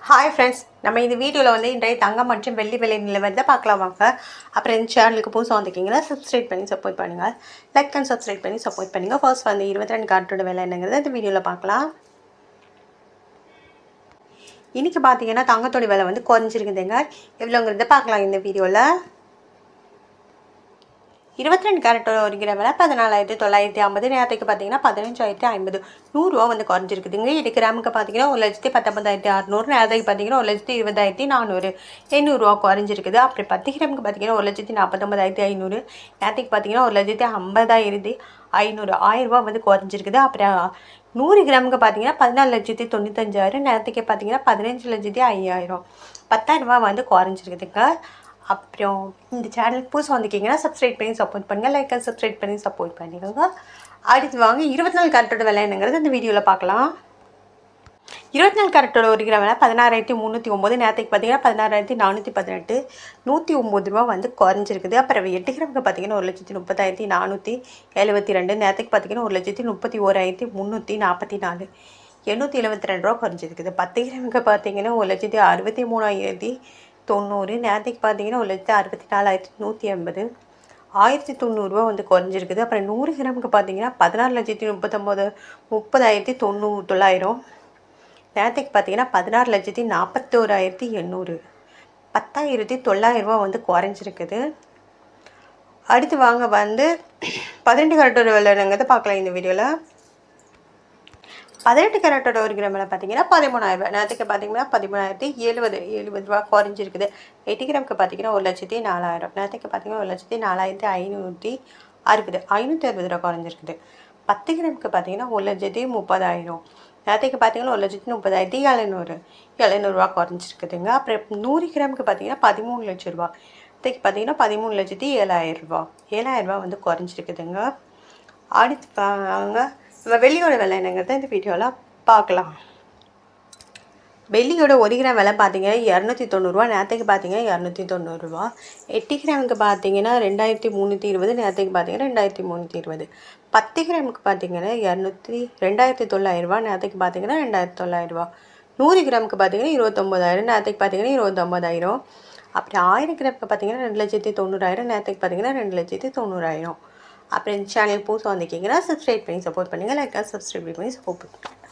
Hi friends, நம்ம இந்த வீடியோவில் வந்து இன்றைய தங்கம் மற்றும் வெள்ளி விலை நிலவரத்தை பார்க்கலாம் வாங்க. அப்புறம் இந்த சேனலுக்கு புதுசாக வந்திருக்கீங்கன்னா சப்ஸ்கிரைப் பண்ணி சப்போர்ட் பண்ணுங்கள். லைக் அண்ட் சப்ஸ்கிரைப் பண்ணி சப்போர்ட் பண்ணுங்கள். ஃபர்ஸ்ட் வந்து 22 கார்ட்டோட விலை என்னங்கிறத இந்த வீடியோவில் பார்க்கலாம். இன்றைக்கி பார்த்தீங்கன்னா தங்கத்தோட விலை வந்து குறைஞ்சிருக்குதுங்க. எவ்வளோங்கிறத பார்க்கலாம் இந்த வீடியோவில். 22 கேரட்டோட ஒரு கிராம் விலை 14,950. நேரத்துக்கு பார்த்தீங்கன்னா 15,050. 100 வந்து குறைஞ்சிருக்குதுங்க. 8 கிராமுக்கு பார்த்தீங்கன்னா 1,19,600. நேரத்துக்கு பார்த்தீங்கன்னா 1,20,400. 800 குறைஞ்சிருக்குது. அப்புறம் 10 கிராமுக்கு பார்த்தீங்கன்னா 1,49,500. நேரத்துக்கு பார்த்தீங்கன்னா 1,50,500. 1000 வந்து குறைஞ்சிருக்குது. அப்புறம் 100 கிராமுக்கு பார்த்தீங்கன்னா 14,95,000. நேரத்துக்கு பார்த்தீங்கன்னா 15,05,000. 10,000 வந்து குறைஞ்சிருக்குதுங்க. அப்புறம் இந்த சேனலுக்கு புதுசாக வந்திருக்கீங்கன்னா சப்ஸ்கிரைப் பண்ணி சப்போர்ட் பண்ணுங்கள். லைக் அண்ட் சப்ஸ்கிரைப் பண்ணி சப்போர்ட் பண்ணிக்கோங்க. அடுத்து வாங்க 24 கேரட்டோட விலை என்னங்கிறது இந்த வீடியோவில் பார்க்கலாம். 24 கேரட்டோட ஒரு கிராம் விலை 16,309. நேரத்துக்கு பார்த்தீங்கன்னா 16,418. 109 வந்து குறைஞ்சிருக்குது. அப்புறம் 8 கிராமுக்கு பார்த்தீங்கன்னா 1,30,472. நேரத்துக்கு பார்த்தீங்கன்னா 1,31,344. 872 குறைஞ்சிருக்குது. 10 கிராமுக்கு பார்த்தீங்கன்னா 1,63,090. நேரத்துக்கு பார்த்தீங்கன்னா 1,64,180. 1,090 வந்து குறைஞ்சிருக்குது. அப்புறம் 100 கிராமுக்கு பார்த்தீங்கன்னா 16,39,900. நேரத்துக்கு பார்த்தீங்கன்னா 16,41,800. 10,900 வந்து குறைஞ்சிருக்குது. அடுத்து வாங்க வந்து 18 கேரட்டோட விலைங்கிறத பார்க்கலாம் இந்த வீடியோவில். 18 கேரட்டோட ஒரு கிராம் விலை பார்த்தீங்கன்னா 13,000. நேரத்துக்கு பார்த்தீங்கன்னா 13,070 குறைஞ்சிருக்குது. 8 கிராமுக்கு பார்த்தீங்கன்னா 1,04,000. நேரத்துக்கு பார்த்தீங்கன்னா 1,04,560. 560 குறைஞ்சிருக்குது. 10 கிராமுக்கு பார்த்தீங்கன்னா 1,30,000. நேரத்துக்கு பார்த்தீங்கன்னா 1,30,700. 700 குறைஞ்சிருக்குதுங்க. அப்புறம் 100 கிராமுக்கு பார்த்தீங்கன்னா 13 லட்ச ரூபா. நேரத்துக்கு பார்த்தீங்கன்னா 13,07,000. 7,000 வந்து குறைஞ்சிருக்குதுங்க. அடுத்து வாங்க நம்ம வெள்ளியோட விலை என்னங்கிறத இந்த வீடியோவில் பார்க்கலாம். வெள்ளியோட 1 கிராம் விலை பார்த்தீங்கன்னா 290 ரூபா. நேரத்துக்கு பார்த்தீங்கன்னா 290 ரூபா. 8 கிராமுக்கு பார்த்தீங்கன்னா 2,320. நேரத்துக்கு பார்த்தீங்கன்னா 2,320. 10 கிராமுக்கு பார்த்தீங்கன்னா 2,900 நேரத்துக்கு பார்த்தீங்கன்னா 2,900. 100 கிராமுக்கு பார்த்தீங்கன்னா 29,000. நேரத்துக்கு பார்த்தீங்கன்னா 29,000. அப்புறம் 1000 கிராமுக்கு பார்த்தீங்கன்னா 2,90,000. நேரத்துக்கு பார்த்தீங்கன்னா 2,90,000. அப்புறம் இந்த சேனல் புதுசாக வந்திருக்கீங்கன்னா சப்ஸ்கிரைப் பண்ணி சப்போர்ட் பண்ணுங்கள். லைக் சப்ஸ்கிரைப் பண்ணி சப்போர்ட் பண்ணுங்கள்.